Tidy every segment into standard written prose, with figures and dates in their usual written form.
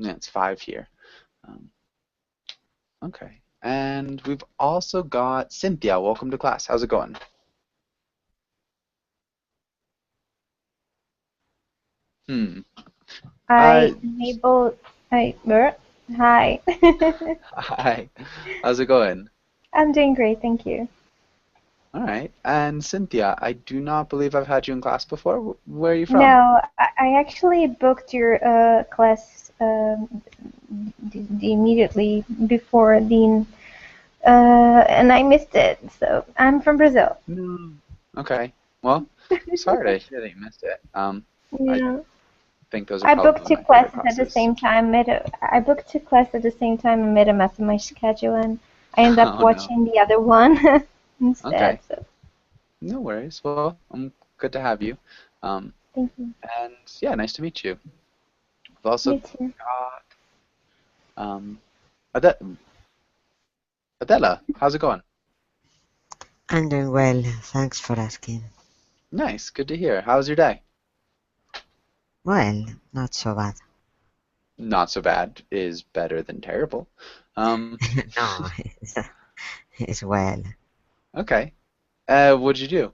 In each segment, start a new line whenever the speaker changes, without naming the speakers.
Yeah, it's 5 here. Um, okay. And we've also got Cynthia. Welcome to class. How's it going? Hmm. Uh,
I enable. Hi.
Hi. How's it going?
I'm doing great, thank you.
All right. And Cynthia, I do not believe I've had you in class before. Where are you from?
No, I actually booked your class immediately before Dean, and I missed it. So I'm from Brazil.
No. Okay. Well, sorry to hear that you missed it. I
Yeah.
think those are
I booked
probably
two
my favorite
classes at the
classes.
same time. I booked two classes at the same time and made a mess of my schedule, and I ended up
Oh no.
watching the other one instead.
Okay.
So
No worries. Well, good to have you. Um,
thank you.
and yeah, nice to meet you. We've also
You too.
got Ade Adela. How's it going?
I'm doing well, thanks for asking.
Nice. Good to hear. How's your day?
Well, not so bad.
Not so bad is better than terrible. Um,
No, it's well.
okay. What'd you do?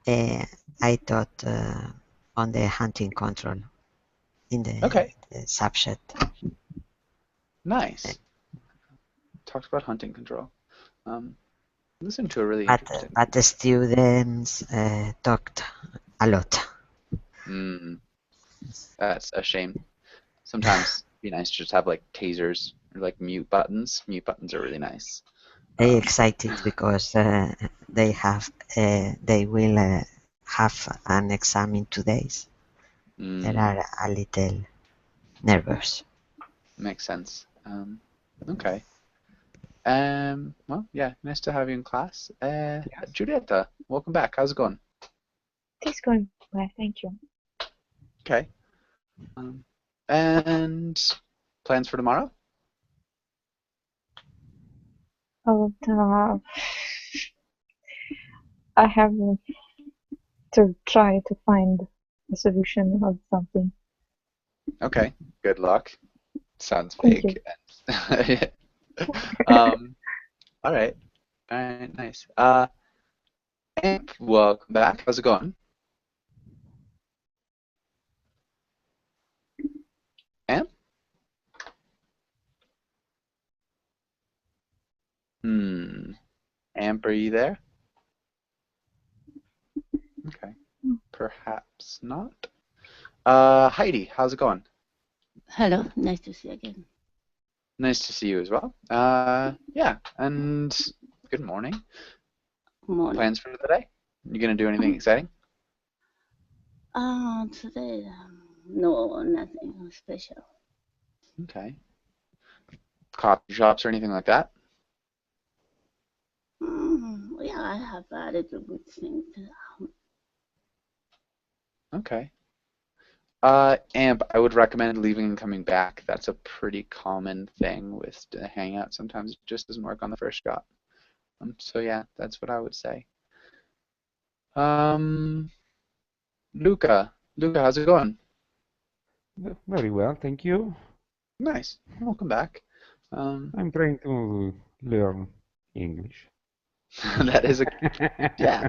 Uh, I taught on the hunting control in
Okay.
the subject, Uh,
Nice. Talked about hunting control. Um, Listen to a really
but
interesting.
but the students talked a lot.
Mm, that's a shame. Sometimes it'd be nice to just have like tasers or like mute buttons. Mute buttons are really nice.
They
Um,
excited because they will have an exam in 2 days. They
mm,
are a little nervous.
Makes sense. Okay. Well, yeah, nice to have you in class. Julieta, welcome back. How's it going?
It's going well, thank you.
Okay. Um, and plans for tomorrow?
Oh, I have to try to find a solution of something.
Okay. Good luck. Sounds
Thank you.
vague. Um, all right. All right, nice. Amp, welcome back. How's it going? Amp? Hmm. Amp, are you there? Okay. Perhaps not. Heidi, how's it going?
Hello, nice to see you again.
Nice to see you as well. Yeah, and good morning.
Morning.
Plans for the day? You gonna do anything exciting?
Today, no, nothing special.
Okay. Coffee shops or anything like that?
Yeah, I have a little good thing.
Okay. Amp, I would recommend leaving and coming back. That's a pretty common thing with the hangout. Sometimes it just doesn't work on the first shot. So yeah, that's what I would say. Um, Luca, how's it going?
Very well, thank you.
Nice. Welcome back. Um,
I'm trying to learn English.
that is a yeah.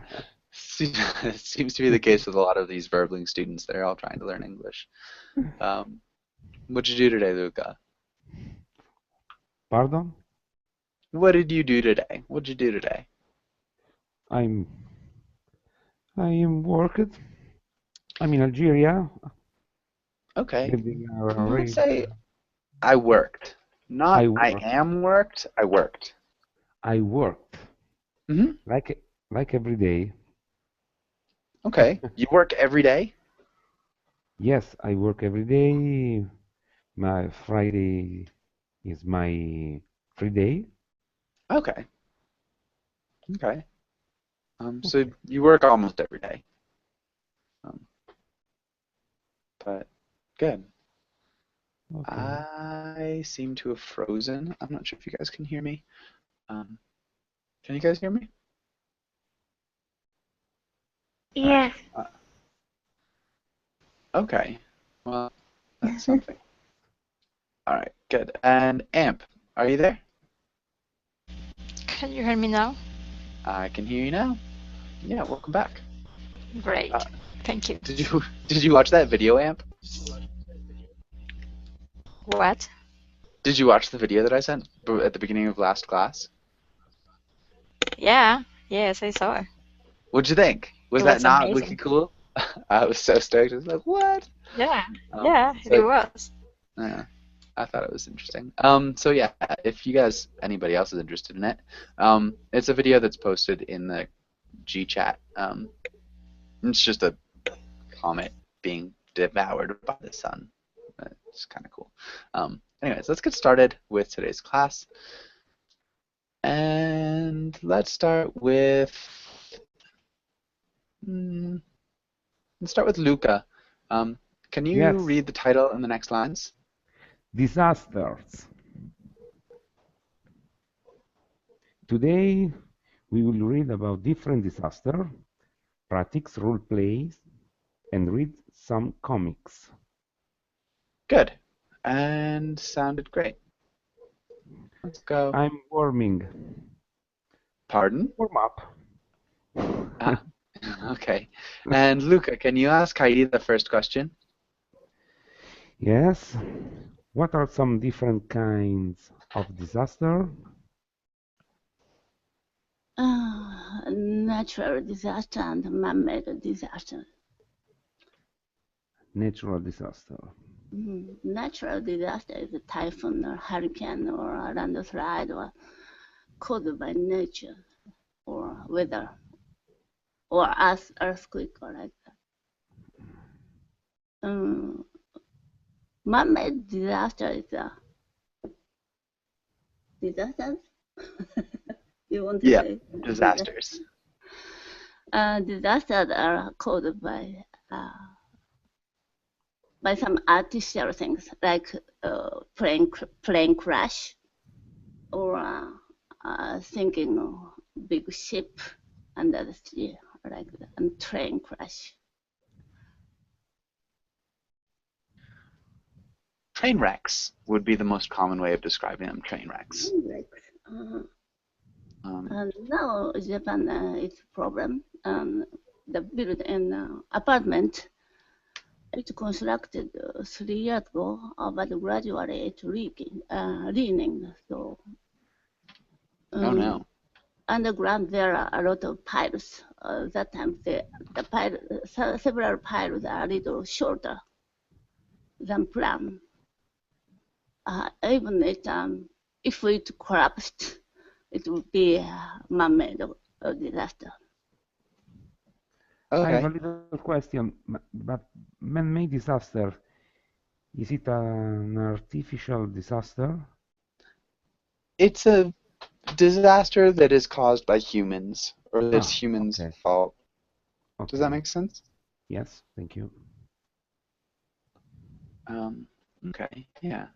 It seems to be the case with a lot of these Verbling students. They're all trying to learn English. Um, what'd you do today, Luca?
Pardon?
What did you do today? What'd you do today?
I'm I am worked. I'm in Algeria,
Okay.
living
I would
already.
say I worked.
I
Not I
work.
am worked, I worked.
I worked
Hmm.
like every day.
Okay. You work every day?
Yes, I work every day. My Friday is my free day.
Okay. Okay. So
Okay.
you work almost every day. Um, but good.
Okay.
I seem to have frozen. I'm not sure if you guys can hear me. Um, can you guys hear me? All right.
Yes.
Okay. Well, that something. All right, good. And Amp, are you there?
Can you hear me now?
I can hear you now. Yeah, welcome back.
Great.
Uh,
Thank you.
did you watch that video, Amp?
What?
Did you watch the video that I sent at the beginning of last class?
Yeah. Yes, I saw it.
What'd you think? Was
It
that
was
not
amazing.
wicked cool? I was so stoked. I was like, what?
Yeah. Yeah, it
So
was.
yeah, I thought it was interesting. So yeah, if you guys, anybody else is interested in it, it's a video that's posted in the G chat. It's just a comet being devoured by the sun. It's kind of cool. Anyways, let's get started with today's class. And let's start with Luca. Can you
Yes,
read the title in the next lines?
disasters. Today we will read about different disasters, practice role plays, and read some comics.
Good. And sounded great. Let's go.
I'm warming.
Pardon?
Warm up.
Ah, okay. And Luca, can you ask Heidi the first question?
Yes. What are some different kinds of disaster?
Natural disaster and man-made disaster.
Natural disaster.
Natural disaster is a typhoon or hurricane or a landslide or caused by nature or weather or earthquake or like that. Man-made disaster is a disasters. You want to
Yeah,
say
disasters.
disasters are caused by some artificial things like plane crash or sinking big ship under the sea like that, and train crash.
Train wrecks would be the most common way of describing them, train wrecks.
And now Japan is a problem. The built an apartment. It's constructed 3 years ago, but gradually it's leaning. So
Oh no.
underground there are a lot of piles. That time several piles are a little shorter than planned. Even if it collapsed, it would be a man-made disaster.
I have a
Okay.
little question, but man-made disaster, is it an artificial disaster?
It's a disaster that is caused by humans, or that's humans'
Okay.
fault. Does that
Okay.
make sense?
Yes, thank you.
Okay, yeah.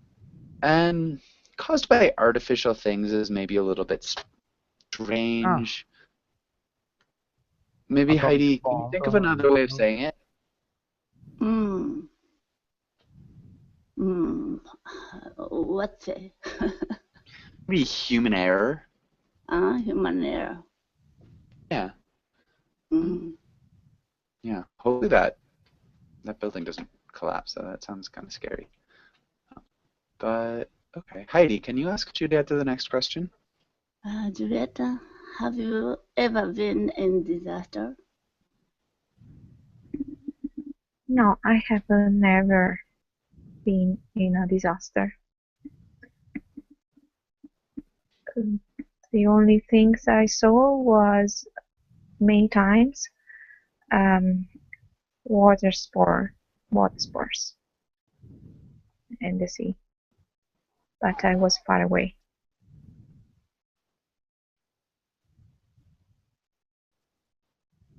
And caused by artificial things is maybe a little bit strange. Maybe
Atomic
Heidi, can you
bomb.
think of another way of saying it?
What's it?
Maybe human error.
Human error.
Yeah.
Mm.
Yeah. Hopefully that building doesn't collapse. So that sounds kind of scary. But okay, Heidi, can you ask Julieta the next question?
Julieta, have you ever been in disaster?
No, I have never been in a disaster. The only things I saw was many times water sports in the sea, but I was far away.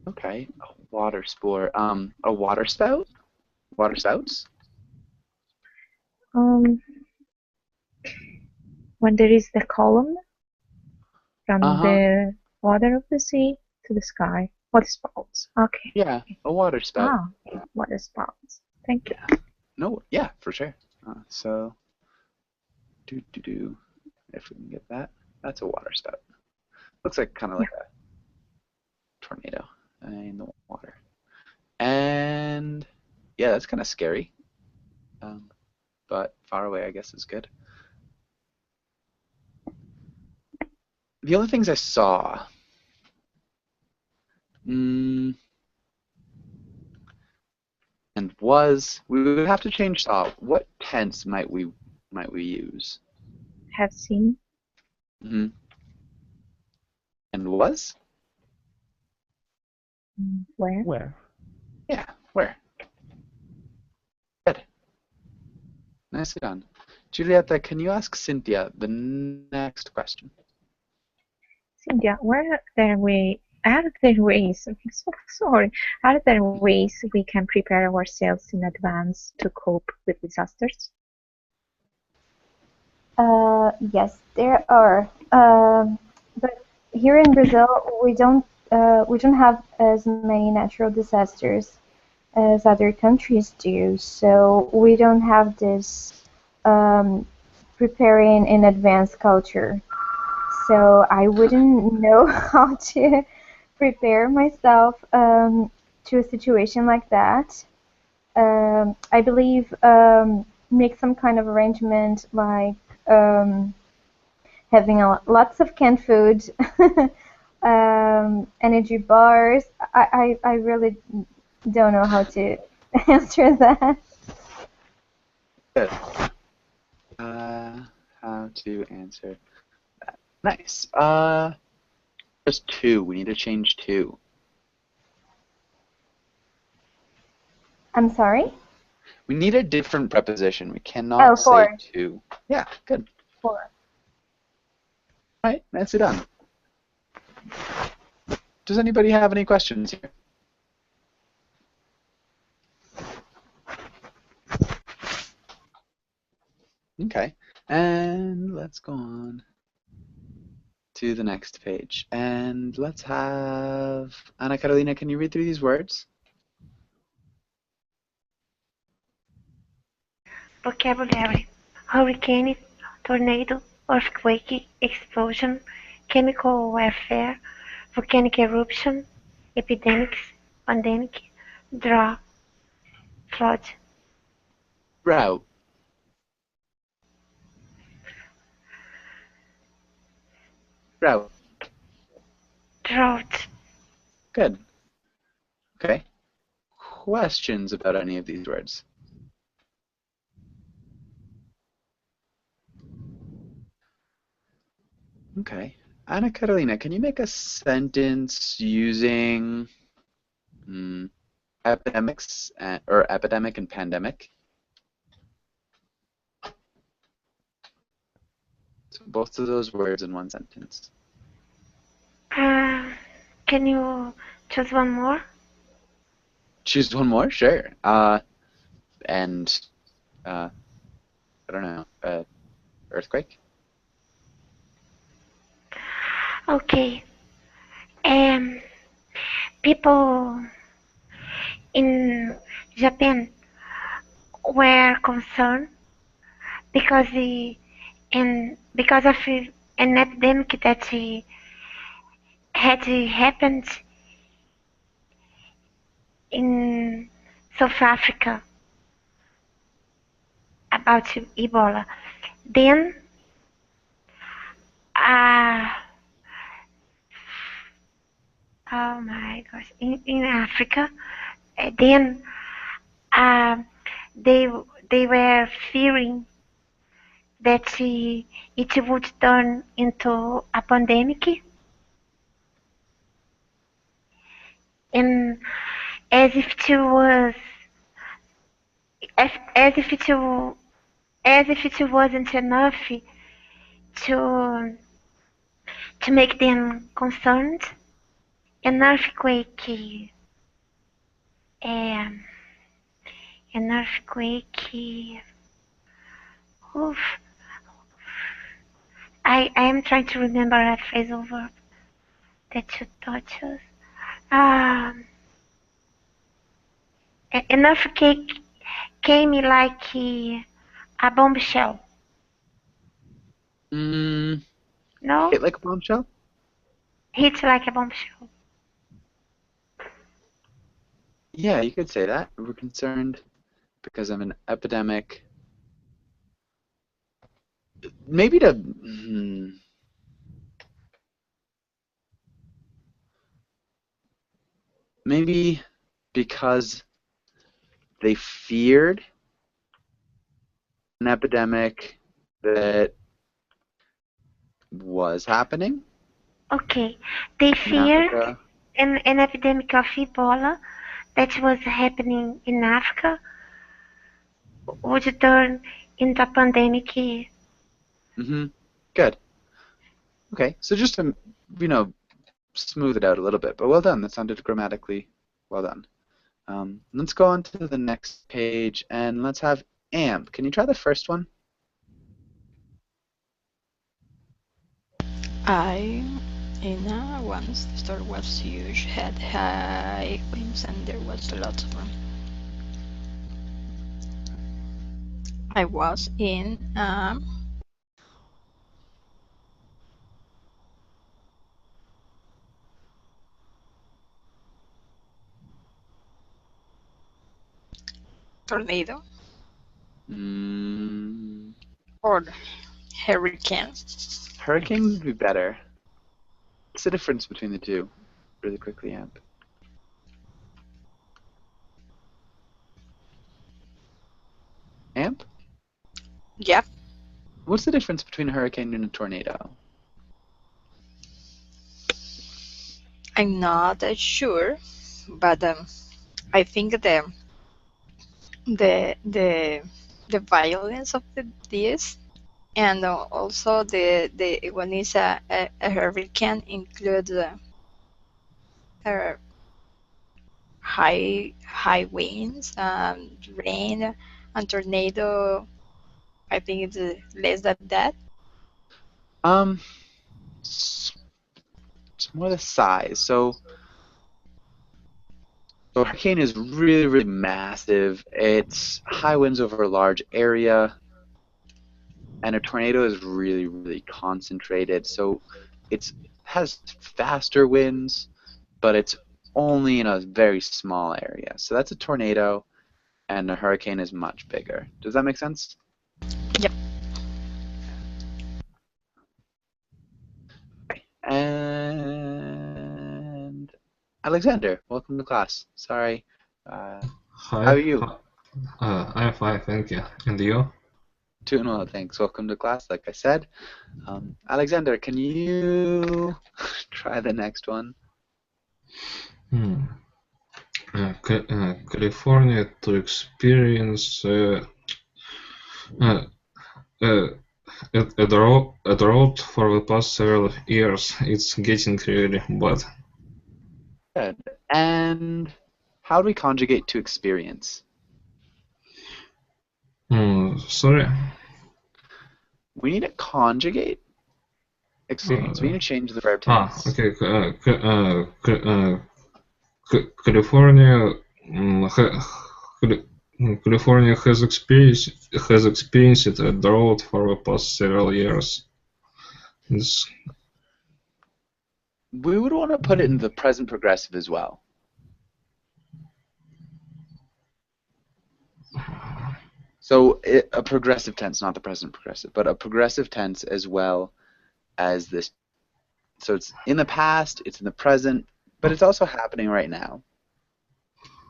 Okay, a water sport. A water spout? Water spouts?
When there is the column from
Uh-huh.
the water of the sea to the sky. Water spouts. Okay.
Yeah, a water spout.
Water spouts. Thank you.
No, yeah, for sure. So, if we can get that, that's a water spout. Looks like kind of like a tornado in the water. And yeah, that's kind of scary. But far away, I guess, is good. The only things I saw, and we would have to change saw. What tense might we use?
Have seen.
Hmm. And was?
Where?
Where?
Yeah, where? Good. Nicely done. Giulietta, can you ask Cynthia the next question?
Cynthia, are there ways? So sorry. Are there ways we can prepare ourselves in advance to cope with disasters?
Yes, there are. But here in Brazil, we don't have as many natural disasters as other countries do. So we don't have this preparing in advance culture. So I wouldn't know how to prepare myself to a situation like that. I believe make some kind of arrangement like having lots of canned food, energy bars. I really don't know how to answer that.
Good. How to answer that? Nice. There's two. We need to change two.
I'm sorry?
We need a different preposition. We cannot say
For.
two. Yeah, good.
For.
All right, nicely done. Does anybody have any questions here? Okay, and let's go on to the next page. And let's have Ana Carolina, can you read through these words?
Vocabulary: hurricane, tornado, earthquake, explosion, chemical warfare, volcanic eruption, epidemics, pandemic, drought, flood.
Drought. Drought.
Drought.
Good. Okay. Questions about any of these words? Okay. Ana Carolina, can you make a sentence using epidemics or epidemic and pandemic? So both of those words in one sentence.
Can you choose one more?
Choose one more? Sure. And I don't know, earthquake?
Okay. People in Japan were concerned because because of an epidemic that had happened in South Africa about Ebola. Then, oh my gosh, in Africa, then they were fearing that it would turn into a pandemic, and as if it was as if it wasn't enough to make them concerned. An earthquake, um, an earthquake. Oof. I am trying to remember a phrasal verb that you taught us. An earthquake came like a bombshell.
Mm,
No?
hit like a bombshell?
Hit like a bombshell.
Yeah, you could say that. We're concerned because of an epidemic. Maybe to maybe because they feared an epidemic that was happening
Okay. They
in
feared
Africa.
an epidemic of Ebola that was happening in Africa would turn into a pandemic.
Good. Okay, so just to smooth it out a little bit, but well done. That sounded grammatically well done. Let's go on to the next page and let's have AMP. Can you try the first one?
Once the store was huge, had high winds, and there was a lot of them. I was in tornado or hurricane.
Hurricane would be better. What's the difference between the two? Really quickly, AMP. AMP?
Yeah,
What's the difference between a hurricane and a tornado?
I'm not sure, but I think the violence of this and also the when it's a hurricane includes high winds, rain, and tornado. I think it's less than that.
It's more the size. So a hurricane is really, really massive. It's high winds over a large area, and a tornado is really, really concentrated. So it has faster winds, but it's only in a very small area. So that's a tornado, and a hurricane is much bigger. Does that make sense?
Yep.
And Alexander, welcome to class. Sorry.
Hi.
How are you?
I'm fine, thank you. And you?
Doing well, thanks. Welcome to class, like I said. Alexander, can you try the next one?
California to experience a drought for the past several years. It's getting really bad.
Good. And how do we conjugate to experience?
Sorry?
We need to conjugate experience. We need to change the verb tense.
Okay. California California has experienced a drought for the past several years.
We would want to put it in the present progressive as well. So a progressive tense, not the present progressive, but a progressive tense as well as this. So it's in the past, it's in the present, but it's also happening right now.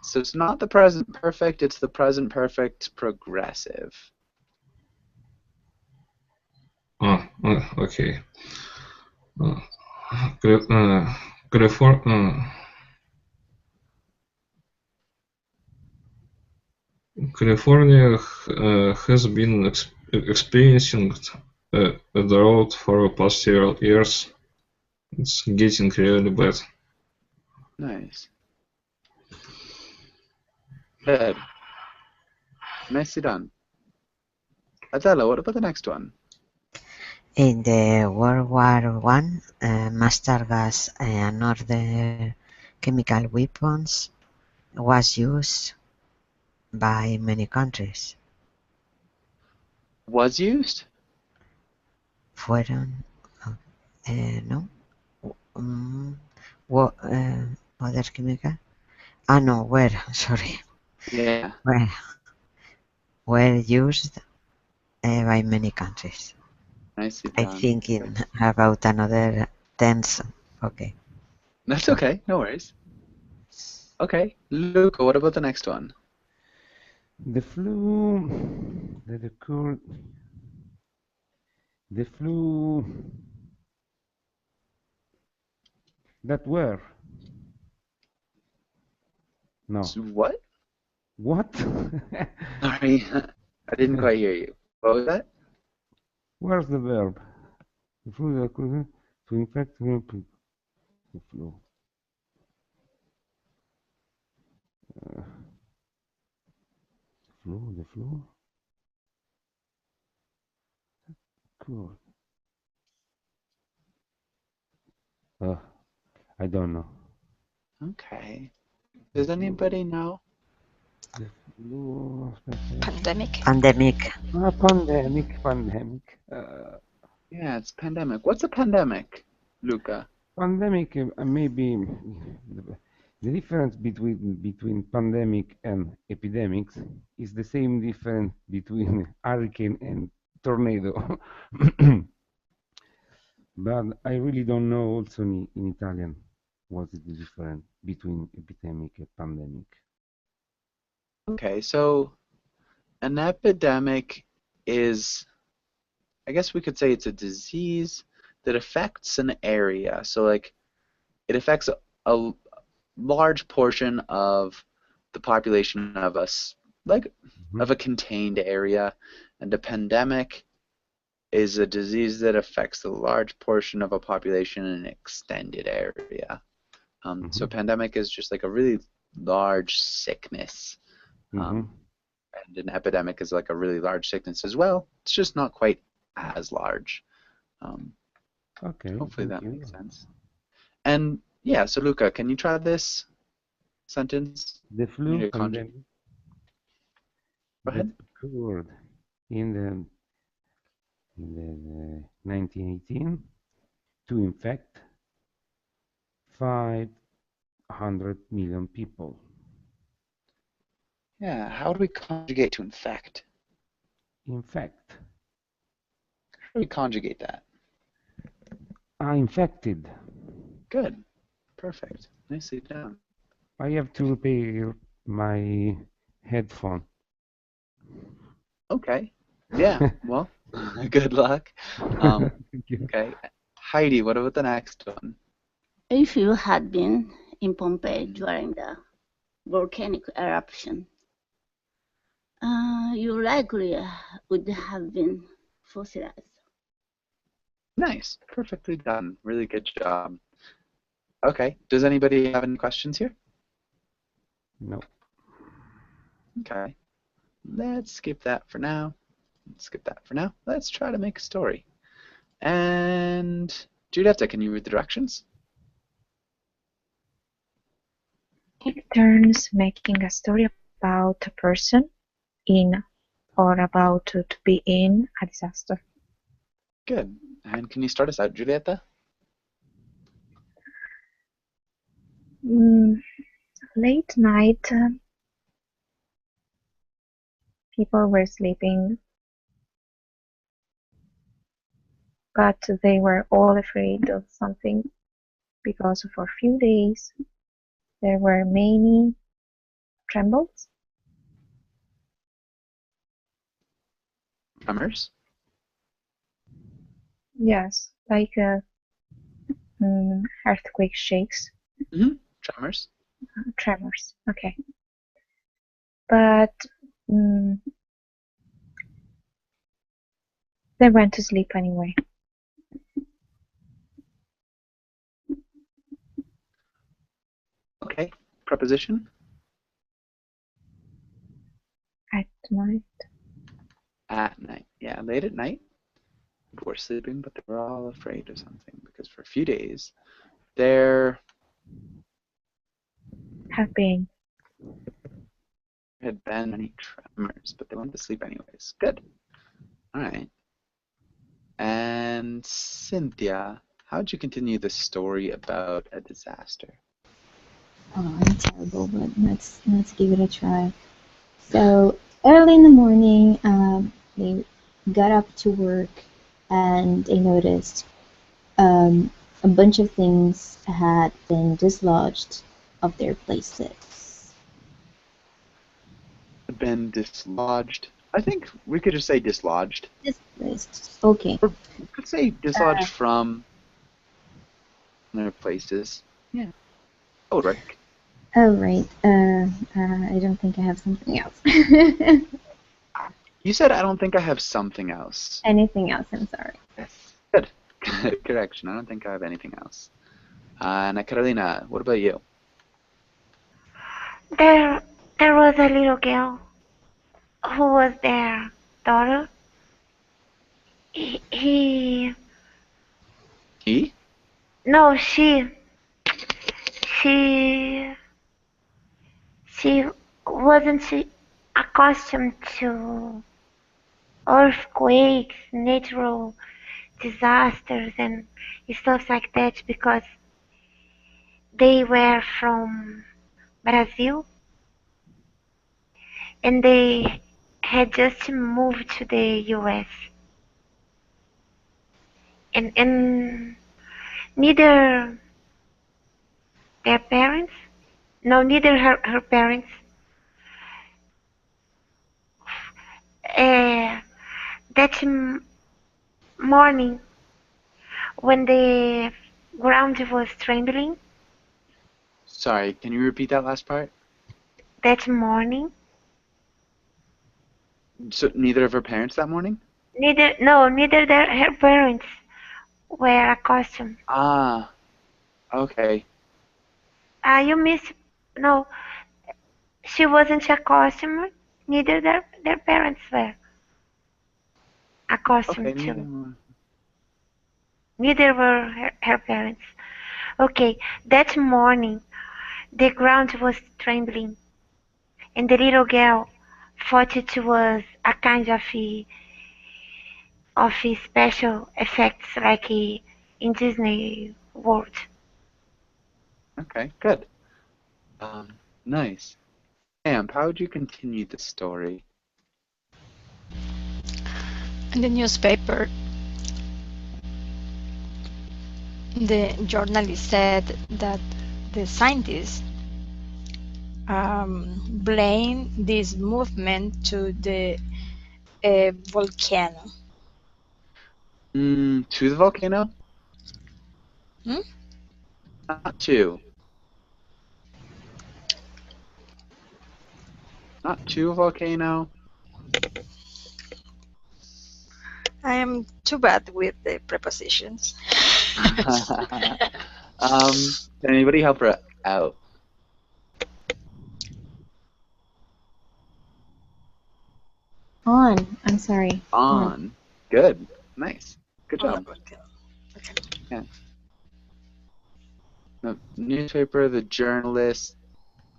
So it's not the present perfect, it's the present perfect progressive.
Okay. California has been experiencing a drought for the past several years. It's getting really bad.
Nice. Good. Nicely done. Adela, what about the next one?
In the World War One, mustard gas and other chemical weapons was used by many countries.
Was used?
Fueron, no. Other chemical? Ah, no, were, sorry.
Yeah.
Were used by many countries.
Nicely
I
done.
think in about another tense. Okay.
That's okay. No worries. Okay, Luca, what about the next one?
The flu that occurred. The flu that were. No.
What?
What?
Sorry, I didn't quite hear you. What was that?
Where's the verb? The flu that occurred to infect people. The flu. Uh, the flu. Cool. I don't know.
Okay. Does anybody know?
The flu.
Pandemic.
Pandemic.
Pandemic.
Yeah, it's pandemic. What's a pandemic, Luca?
Pandemic, maybe the difference between pandemic and epidemics is the same difference between hurricane and tornado. But I really don't know also in Italian what is the difference between epidemic and pandemic.
Okay, so an epidemic is, I guess we could say it's a disease that affects an area. So like it affects a large portion of the population of us, like of a contained area, and a pandemic is a disease that affects a large portion of a population in an extended area. So pandemic is just like a really large sickness, and an epidemic is like a really large sickness as well. It's just not quite as large.
Okay,
Hopefully
thank
that
you.
makes sense. And yeah, so Luca, can you try this sentence?
The
You need
flu
to
pandemic
Go
that
ahead.
occurred in the 1918 to infect 500 million people.
Yeah, how do we conjugate to infect?
Infect.
How do we conjugate that?
Infected.
Good. Perfect. Nicely done.
I have to repair my headphone.
Okay. Yeah, well, good luck.
Thank you.
Okay. Heidi, what about the next one?
If you had been in Pompeii during the volcanic eruption, you likely would have been fossilized.
Nice. Perfectly done. Really good job. Okay. Does anybody have any questions here?
No.
Okay. Let's skip that for now. Let's try to make a story. And Giulietta, can you read the directions?
Take turns making a story about a person in or about to be in a disaster.
Good. And can you start us out, Giulietta?
Late night, people were sleeping, but they were all afraid of something because for a few days there were many trembles.
Tremors?
Yes, like earthquake shakes.
Tremors.
Tremors. Okay. But they went to sleep anyway.
Okay. Preposition?
At night.
At night. Yeah, late at night. People were sleeping, but they were all afraid of something because for a few days there
Have been
had been any tremors, but they went to sleep anyways. Good. All right. And Cynthia, how'd you continue the story about a disaster?
Oh, I'm terrible, but let's give it a try. So early in the morning, they got up to work, and they noticed a bunch of things had been dislodged of their places.
Had been dislodged. I think we could just say dislodged.
Displaced. Okay.
Or we could say dislodged from their places. Yeah. That would work.
Oh, right. I don't think I have something else.
You said I don't think I have something else.
Anything else? I'm sorry.
Yes. Good. Correction. I don't think I have anything else. Ana Carolina, what about you?
There was a little girl who was their daughter. He
He?
no, she she wasn't accustomed to earthquakes, natural disasters, and stuff like that because they were from Brazil and they had just moved to the US. And neither their parents, no, neither her parents, uh, that morning when the ground was trembling,
Sorry, can you repeat that last part?
that morning,
So neither of her parents that morning?
neither her parents were accustomed.
Ah, okay.
You missed, no, she wasn't accustomed, neither their parents were
Okay,
accustomed
neither
to.
one.
Neither were her parents. Okay, that morning the ground was trembling, and the little girl thought it was a kind of special effects like in Disney World.
Okay, good. Nice. Amp, how would you continue the story?
In the newspaper, the journalist said that the scientists blame this movement to the volcano.
To the volcano?
Hmm?
Not to. Not to a volcano.
I am too bad with the prepositions.
Can anybody help her out?
On. I'm sorry.
On. Good. Nice. Good
On the
job.
volcano. Okay.
Yeah. The newspaper, the journalist,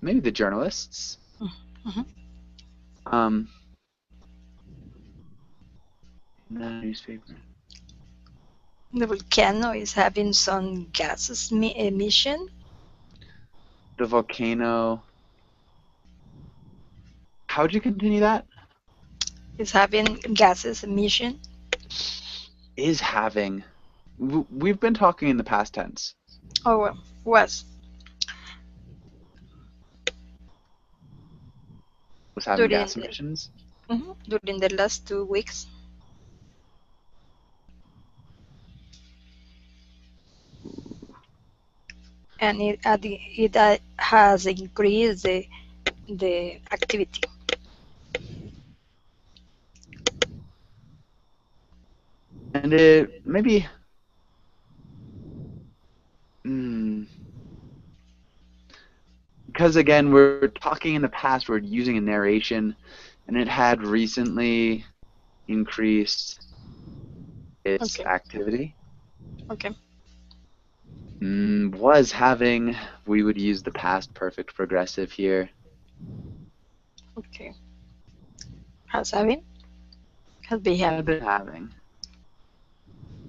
maybe the journalists.
Mhm.
The newspaper.
The volcano is having some gases emission.
The volcano. How'd you continue that?
Is having gases emission.
Is having. We've been talking in the past tense.
Oh, well, was
Was having
during
gas emissions.
during the last 2 weeks. And it has increased the activity.
And it maybe. Because again, we're talking in the past, we're using a narration, and it had recently increased its
Okay.
activity.
Okay.
Was having, we would use the past perfect progressive here.
Okay. Has having? Has been
Had
having.
been having.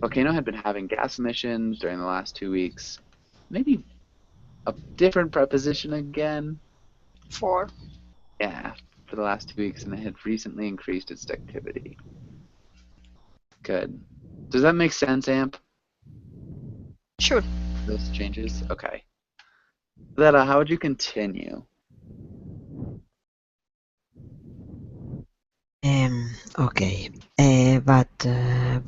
Volcano had been having gas emissions during the last 2 weeks. Maybe a different preposition again.
4.
Yeah, for the last 2 weeks, and it had recently increased its activity. Good. Does that make sense, Amp?
Sure.
Those changes? Okay. Letta, how would you continue?
Okay. But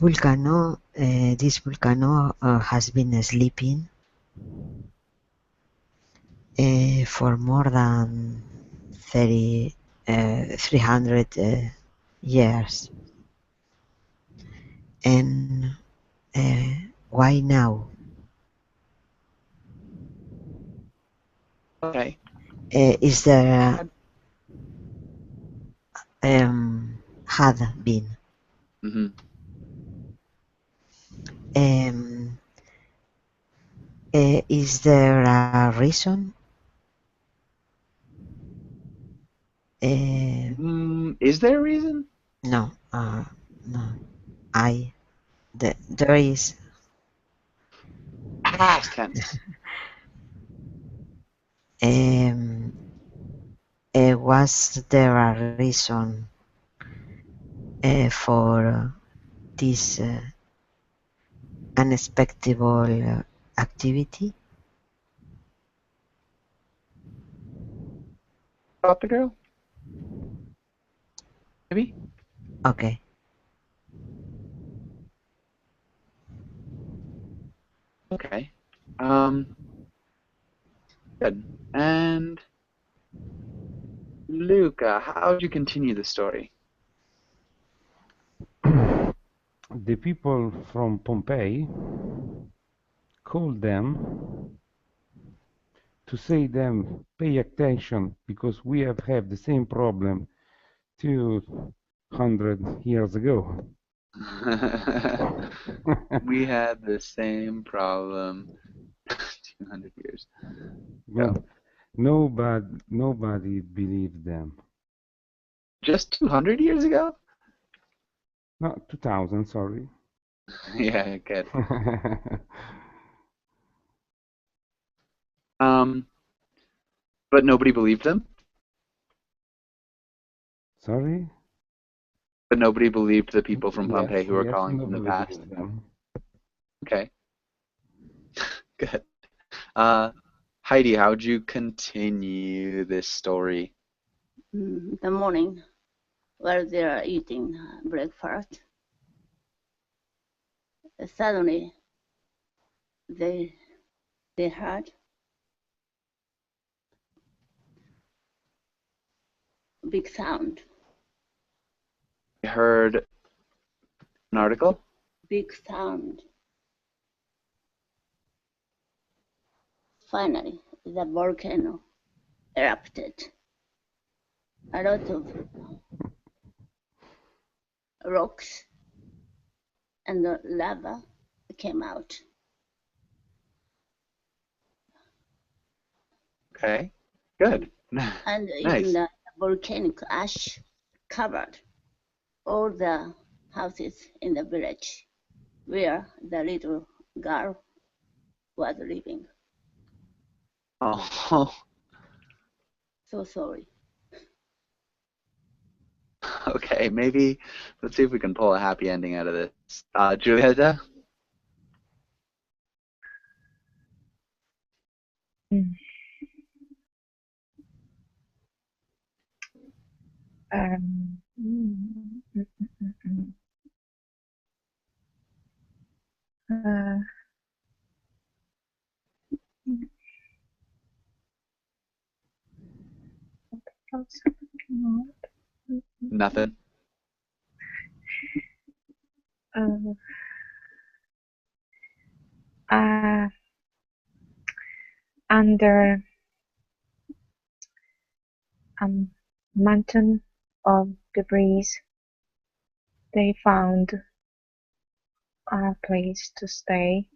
Vulcano, this Vulcano has been sleeping for more than 300 years. And why now?
Okay.
Is there had been?
Mm-hmm.
Um, is there a reason?
Is there a reason?
No, no. There is.
Past tense.
Was there a reason for this unexpected activity?
About the girl? Maybe?
Okay.
Okay. Good. And Luca, how would you continue the story?
The people from Pompeii called them to say them pay attention because we have had the same problem 200 years ago.
We had the same problem 200 years
But
ago.
nobody believed them.
Just 200 years ago?
No, 2000, sorry.
Yeah, good. But nobody believed them?
Sorry?
But nobody believed the people from Pompeii
Yes,
who were
yes,
calling from the
nobody
past?
believed them.
Okay, good. Heidi, how would you continue this story?
The morning, while they are eating breakfast, suddenly they heard a big sound.
I heard an article.
Big sound. Finally, the volcano erupted. A lot of rocks and lava came out.
Okay, good.
And
Nice.
even the volcanic ash covered all the houses in the village where the little girl was living.
Oh,
So sorry.
okay. Maybe let's see if we can pull a happy ending out of this. Julieta?
Mm. Um, mm, mm, mm, mm, mm. What's going on?
Nothing.
Uh, under a mountain of debris, they found a place to stay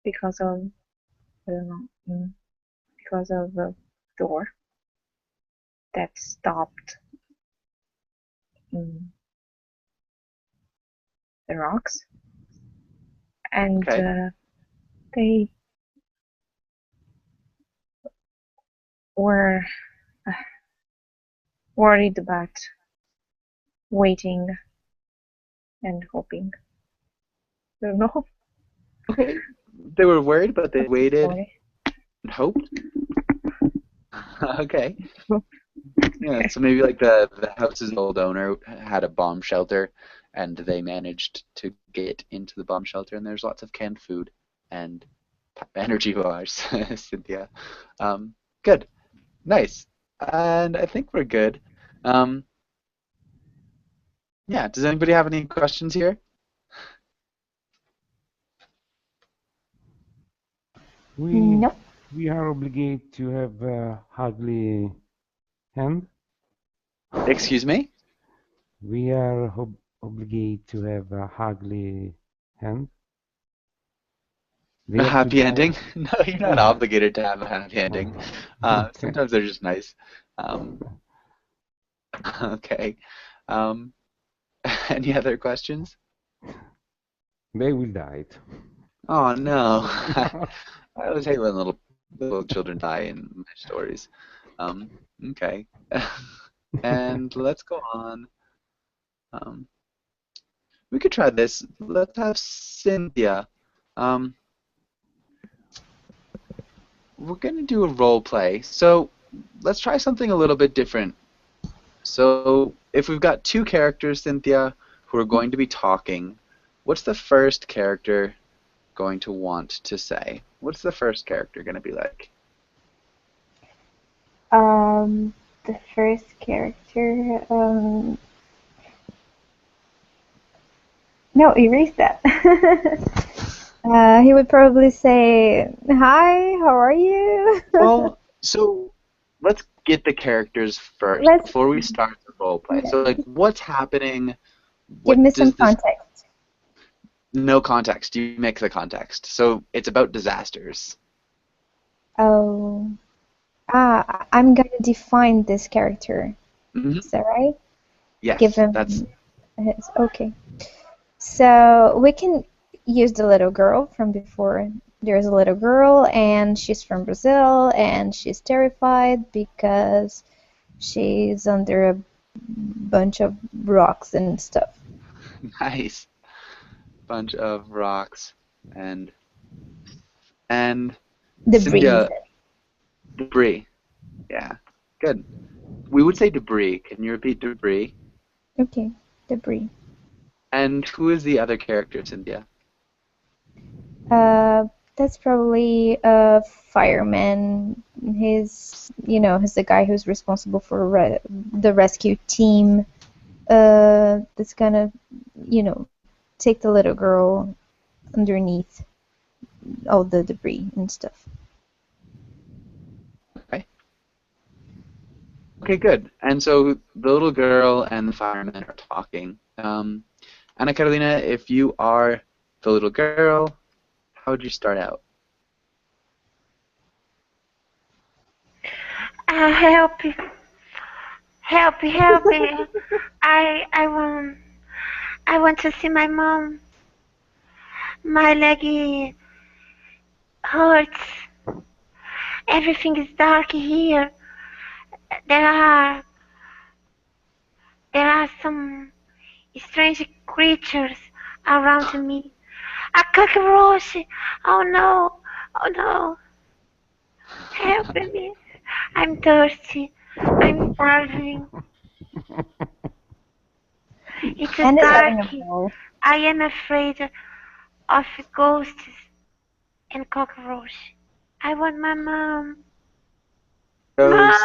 because of, I don't know, because of the door. that stopped the rocks, and
Okay.
they were worried about waiting and hoping. I don't know.
Okay. They were worried, but they waited
Sorry.
and hoped. Okay. Yeah, so maybe like the house's old owner had a bomb shelter, and they managed to get into the bomb shelter, and there's lots of canned food and energy bars, Cynthia. Good, nice, and I think we're good. Um, yeah, does anybody have any questions here?
We
Nope.
we are obligated to have a ugly hand.
Excuse me?
We are obligated to have a ugly hand. They
A
have to
happy
die.
ending? No, you're not obligated to have a happy ending.
Okay.
Sometimes they're just nice. Okay. Um, any other questions?
They will die.
Oh no. I always hate when little children die in my stories. Okay. And let's go on. Um, we could try this. Let's have Cynthia. Um, we're gonna do a role play. So let's try something a little bit different. So if we've got two characters, Cynthia, who are going to be talking, what's the first character going to want to say? What's the first character going to be like?
The first character. No, erase that. He would probably say, "Hi, how are you?"
Well, so let's get the characters first
Let's
before we start the role play.
yeah,
So like what's happening?
give
What
me some
does this
context.
no context. You make the context. So it's about disasters.
Oh, I'm gonna define this character.
Hmm.
Is that right? Give
Yes, that's
him his. Okay. So we can use the little girl from before. There's a little girl, and she's from Brazil, and she's terrified because she's under a bunch of rocks and stuff.
nice. Bunch of rocks and and
Debris.
Cynthia, debris. Yeah, good. We would say debris. Can you repeat debris?
Okay, debris.
And who is the other character, Cynthia?
Uh, that's probably a fireman. He's the guy who's responsible for the rescue team. That's gonna, you know, take the little girl underneath all the debris and stuff.
Okay. Okay, good. And so the little girl and the fireman are talking. Anna Carolina, if you are the little girl, how would you start out?
Help! Help! I want to see my mom. My leg hurts. Everything is dark here. There are there are some strange creatures around me. A cockroach! Oh no! Oh no! Help me! I'm thirsty. I'm starving. It's
Anna's having
dark.
a ball.
I am afraid of ghosts and cockroach. I want my mom.
Ghosts.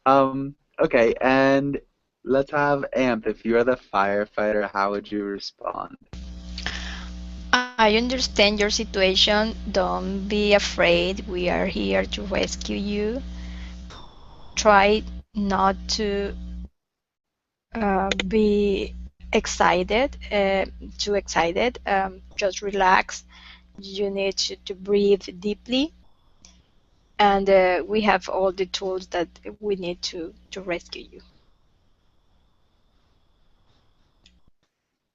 Mom!
Okay, and let's have Amp. If you're the firefighter, how would you respond?
I understand your situation. Don't be afraid. We are here to rescue you. Try not to be excited, too excited. Just relax. You need to breathe deeply. and we have all the tools that we need to rescue you.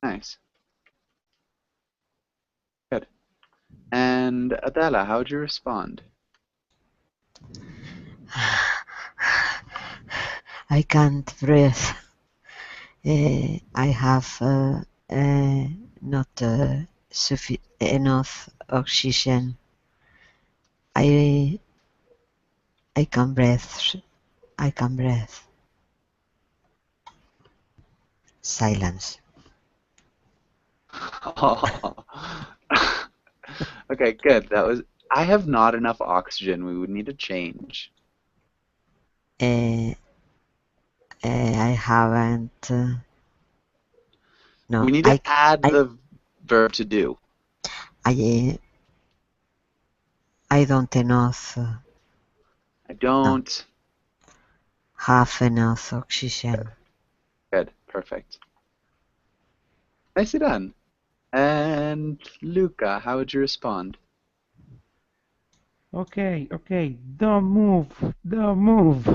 Nice. Good. And Adela, how would you respond?
I can't breathe. I have not enough oxygen. I can breathe. I can breathe. Silence.
Okay, good. I have not enough oxygen. We would need to change.
I haven't. No,
We need to add the verb to do.
I don't enough.
I don't
have enough oxygen.
Good. Perfect. Nicely done. And Luca, how would you respond?
Okay, don't move, don't move.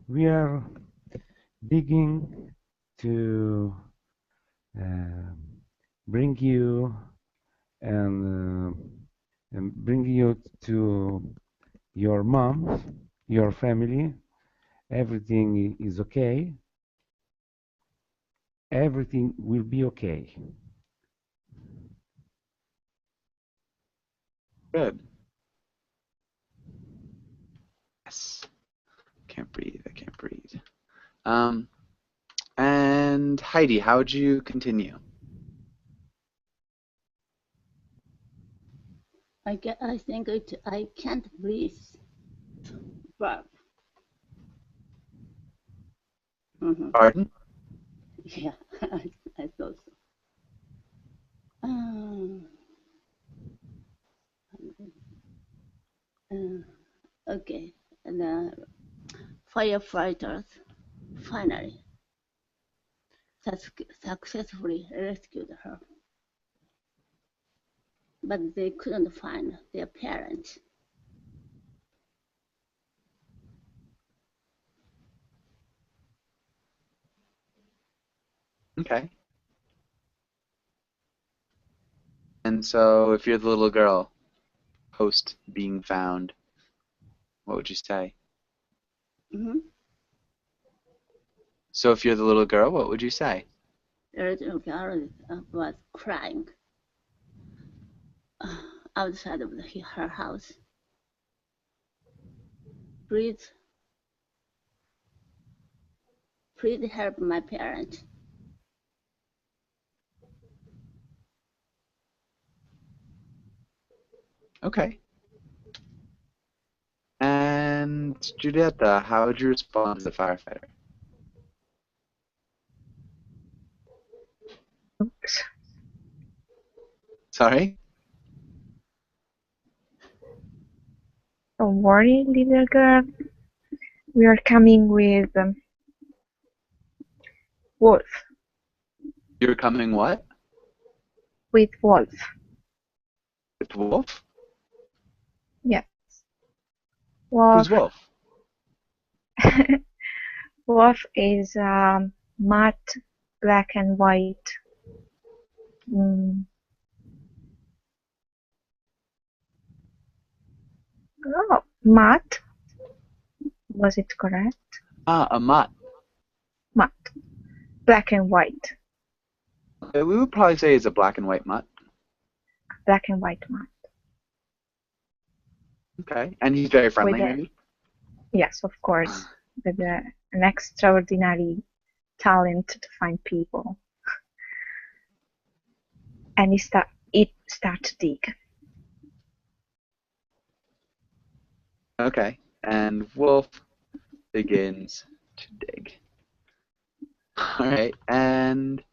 We are digging to bring you and bring you to your mom, your family. Everything is okay. Everything will be okay.
Good. Yes. Can't breathe. I can't breathe. And Heidi, how would you continue?
I think I can't breathe. Verb.
Pardon?
Yeah, I thought so. Okay, and firefighters finally successfully rescued her, but they couldn't find their parents.
Okay. And so, if you're the little girl, post being found, what would you say? So, if you're the little girl, what would you say?
The little girl was crying outside of her house. Please help my parents.
Okay. And Julieta, how would you respond to the firefighter?
Oops.
Sorry?
Don't worry, little girl. We are coming with Wolf.
You're coming what?
With Wolf.
With Wolf?
Yes. Wolf.
Who's Wolf?
Wolf is matte black and white. Oh, matte. Was it correct?
A mutt.
Matte. Black and white.
Okay, we would probably say it's a black and white mutt.
Black and white matte.
Okay. And he's very friendly, maybe?
Yes, of course. With an extraordinary talent to find people. And it start to dig.
Okay. And Wolf begins to dig. All right. And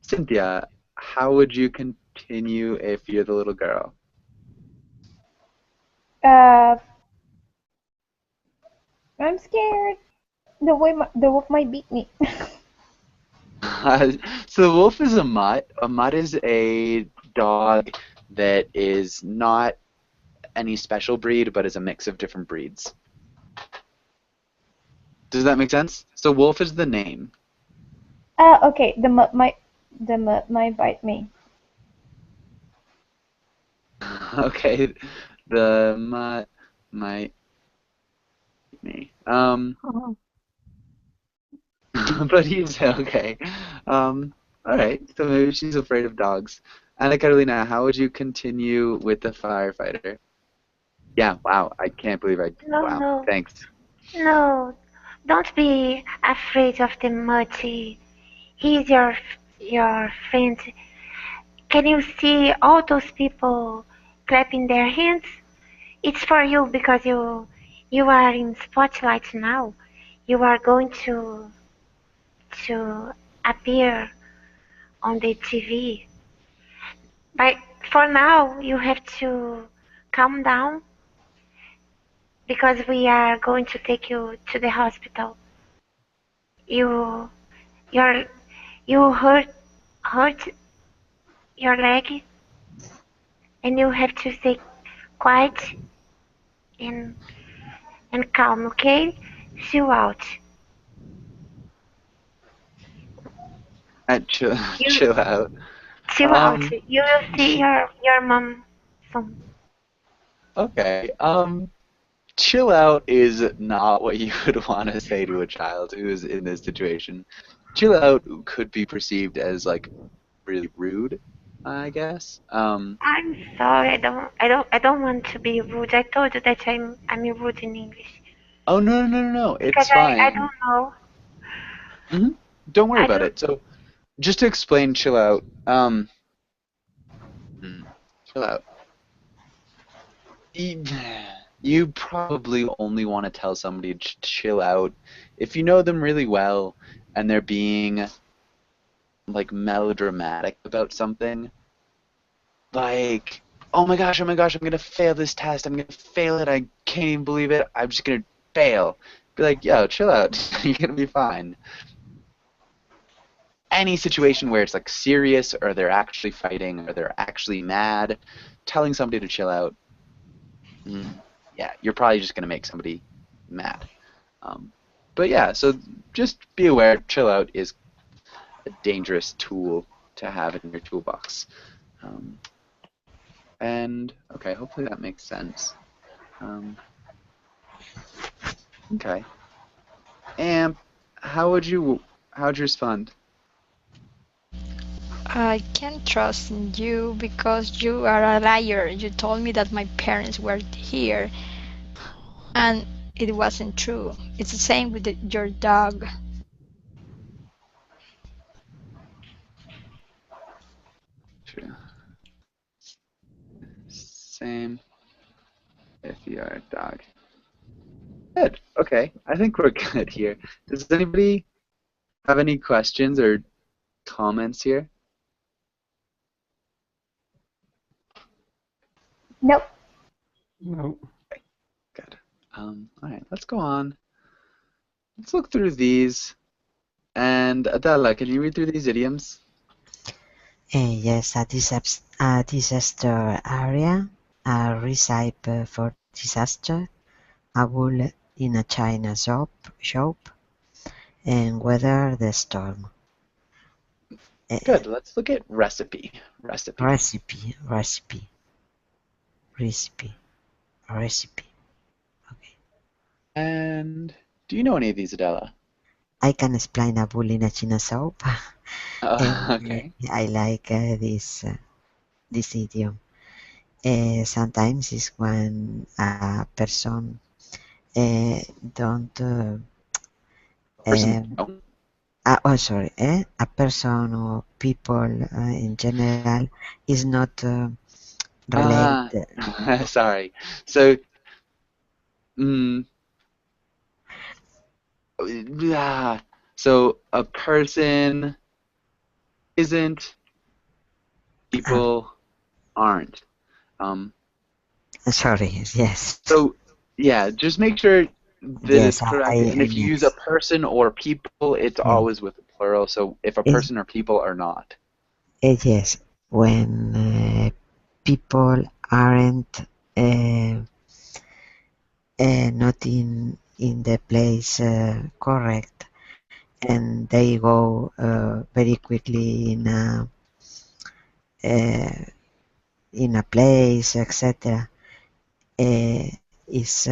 Cynthia, how would you continue if you're the little girl?
I'm scared. The wolf might beat me.
So the wolf is a mutt. A mutt is a dog that is not any special breed, but is a mix of different breeds. Does that make sense? So wolf is the name.
Okay. The mutt might bite me.
Okay, the mutt might me.
Oh,
But he's okay. All right. So maybe she's afraid of dogs. Anna Carolina, how would you continue with the firefighter? Yeah. Wow. I can't believe I.
No,
Wow.
no,
Thanks.
no. Don't be afraid of the Muddy. He's your friend. Can you see all those people clapping their hands? It's for you because you are in spotlight now. You are going to appear on the TV. But for now, you have to calm down because we are going to take you to the hospital. You your you hurt your leg and you have to stay quiet and calm, okay? Chill out.
Chill,
You
chill out.
chill out.
Um.
You will see your mom soon.
Okay. Chill out is not what you would want to say to a child who is in this situation. Chill out could be perceived as like really rude, I guess.
I'm sorry. I don't want to be rude. I told you that I'm rude in English
Oh no, no, no, no.
because
It's
I
fine.
don't know.
hmm Don't worry
I
about
don't.
it. So just to explain, chill out. Chill out. You, you probably only want to tell somebody to chill out if you know them really well and they're being like melodramatic about something. Like, oh my gosh, I'm gonna fail this test. I'm gonna fail it. I can't even believe it. I'm just gonna fail. Be like, yo, chill out. You're gonna be fine. Any situation where it's like serious or they're actually fighting or they're actually mad, telling somebody to chill out, yeah, you're probably just gonna make somebody mad. Um, but yeah, so just be aware, chill out is a dangerous tool to have in your toolbox. Um, and okay, hopefully that makes sense. Um, okay. And how'd you respond?
I can't trust in you because you are a liar. You told me that my parents were here, and it wasn't true. It's the same with your dog.
True. Same if you're a dog. Good. Okay. I think we're good here. Does anybody have any questions or comments here?
Nope.
No.
Good. All right, let's go on. Let's look through these. And Adela, can you read through these idioms?
Yes, a disaster area, a recipe for disaster, a bull in a China shop, and weather the storm.
Good. Let's look at recipe. Recipe.
Recipe. Okay.
And do you know any of these, Adela?
I can explain a bull in a China shop. And
Okay.
I like this idiom. Sometimes it's when a person don't
Person.
um,
Oh.
sorry, a person or people in general is not
Ah.
related.
Sorry. So, mm, yeah. So a person isn't,
Ah,
people aren't. Um,
sorry, yes,
so yeah, just make sure that it's
yes,
correct. And if you use a
yes,
person or people, it's
eh,
always with the plural. So if a
it's,
person or people are not.
yes. When people aren't not in the place correct, and they go very quickly in a place, etc. Is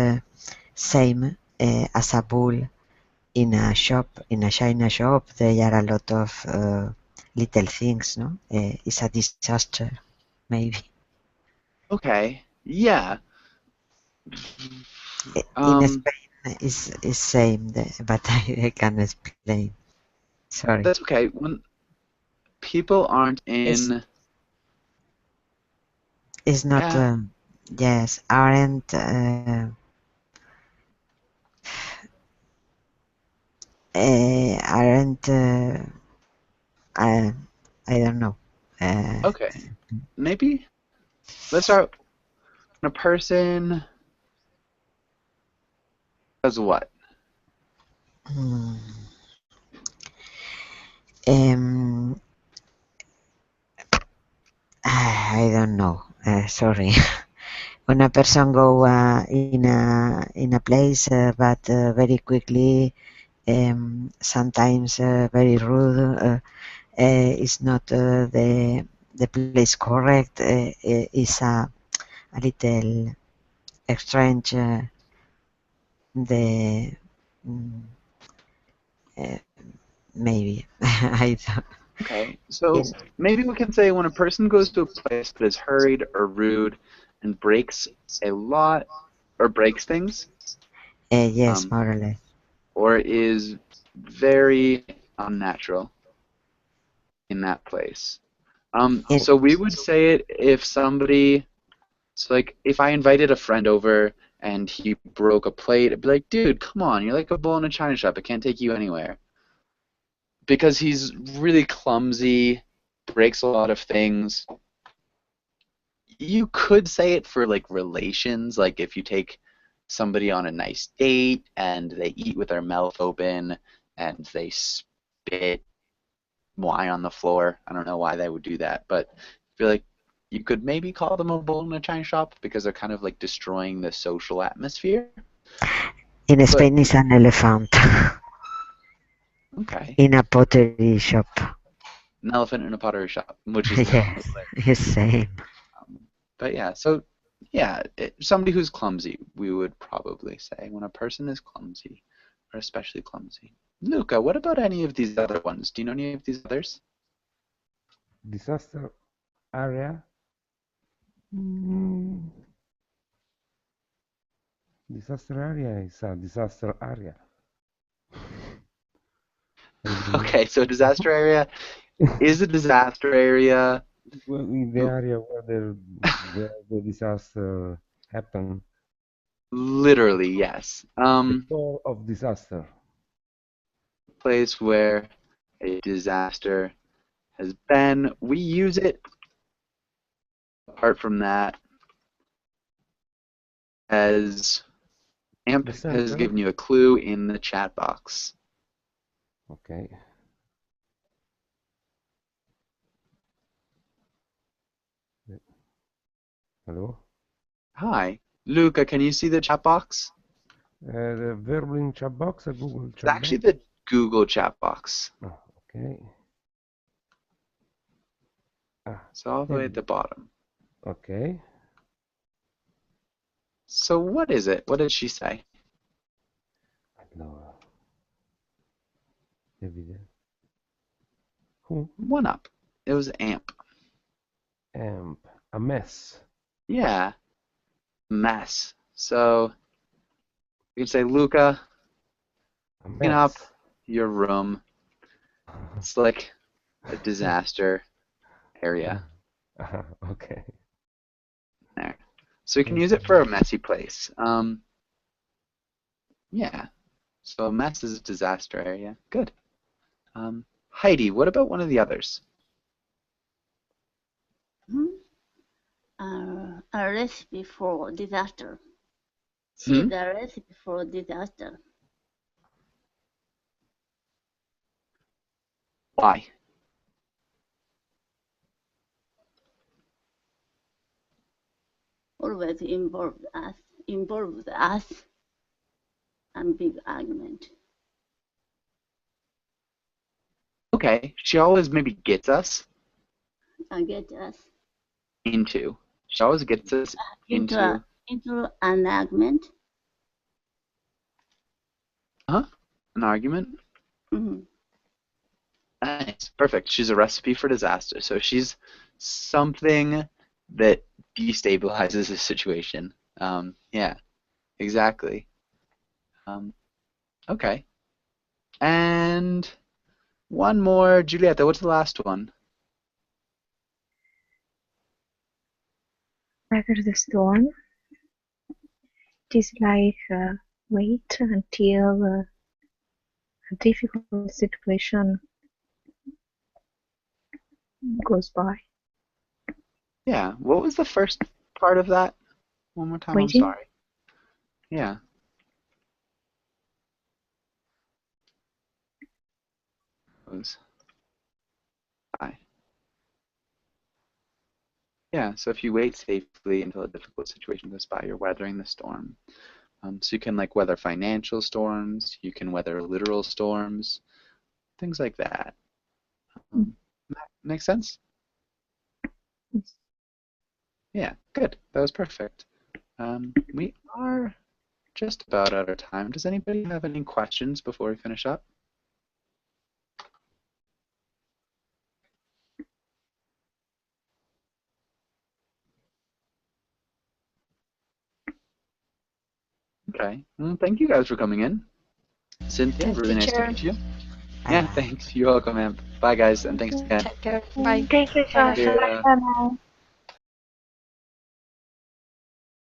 same as a bull in a shop, in a China shop. There are a lot of little things, no? It's a disaster, maybe.
Okay. Yeah.
In Spain is same, but I can explain. Sorry.
That's okay. When people aren't
It's
in,
it's not.
yeah.
Yes, aren't. Aren't. I don't know.
Okay. Maybe let's start. When a person does what?
Hmm. Um, I don't know. Sorry. When a person go in a place, but very quickly, sometimes very rude, is not the place correct. Is a little strange. The mm, uh, maybe I don't.
Okay. So
Yes,
maybe we can say when a person goes to a place that is hurried or rude and breaks a lot or breaks things,
yes,
um,
more or less.
or is very unnatural in that place.
In,
So we would say it if somebody, so like if I invited a friend over and he broke a plate, I'd be like, dude, come on, you're like a bull in a china shop. It can't take you anywhere. Because he's really clumsy, breaks a lot of things. You could say it for like relations, like if you take somebody on a nice date and they eat with their mouth open and they spit wine on the floor. I don't know why they would do that, but I feel like you could maybe call them a bull in a china shop because they're kind of like destroying the social atmosphere.
in
But
Spain, is an elephant
okay,
in a pottery shop.
an elephant in a pottery shop, which is
Yes, it's same.
But yeah, so yeah, somebody who's clumsy, we would probably say when a person is clumsy, or especially clumsy. Luca, what about any of these other ones? Do you know any of these others?
Disaster area. Mm, disaster area is a disaster area. I don't know.
Okay, so disaster area is a disaster area.
Well, in the area where the disaster happened,
Literally, yes.
the core of disaster.
Place where a disaster has been. We use it apart from that as Amp
The
has
center.
given you a clue in the chat box.
Okay. Hello.
Hi. Luca, can you see the chat box?
The verbal in chat box, a Google
It's
chat
actually
box.
the Google chat box.
Oh, okay. Ah,
It's all the
here
way
it
at the
is.
bottom.
Okay.
So what is it? What did she say?
Allora, evident. Who?
One up. It was Amp.
Amp. A mess.
Yeah, mess. So you can say, Luca,
A
clean up
mess.
your room. It's like a disaster area
Okay.
there. So you can use
Okay.
it for a messy place. Yeah. So a mess is a disaster area. Good. Heidi, what about one of the others?
A recipe for disaster. See
Hmm?
the recipe for disaster.
Why?
always involved us and big argument.
Okay, she always maybe gets us
Get us
into. She always gets us into.
into an argument.
An argument.
Mm-hmm.
Nice, perfect. She's a recipe for disaster. So she's something that destabilizes the situation. Yeah, exactly. Okay. And one more, Giulietta. What's the last one?
Weather the storm. It is like wait until a difficult situation goes by.
Yeah. What was the first part of that? One more time. I'm
Waiting.
sorry. Yeah. Goes by. Yeah. So if you wait safely until a difficult situation goes by, you're weathering the storm. So you can like weather financial storms. You can weather literal storms. Things like that. Makes sense?
Yes.
Yeah, good. That was perfect. We are just about out of time. Does anybody have any questions before we finish up? Okay. Well, thank you guys for coming in. Cynthia,
Thank
really nice
teacher.
talking to you.
Bye
Yeah,
bye.
thanks. You're welcome, man. Bye, guys, and thanks again.
Take care. Bye.
Thank you,
Bye.
Joshua.
Yeah.
Bye bye.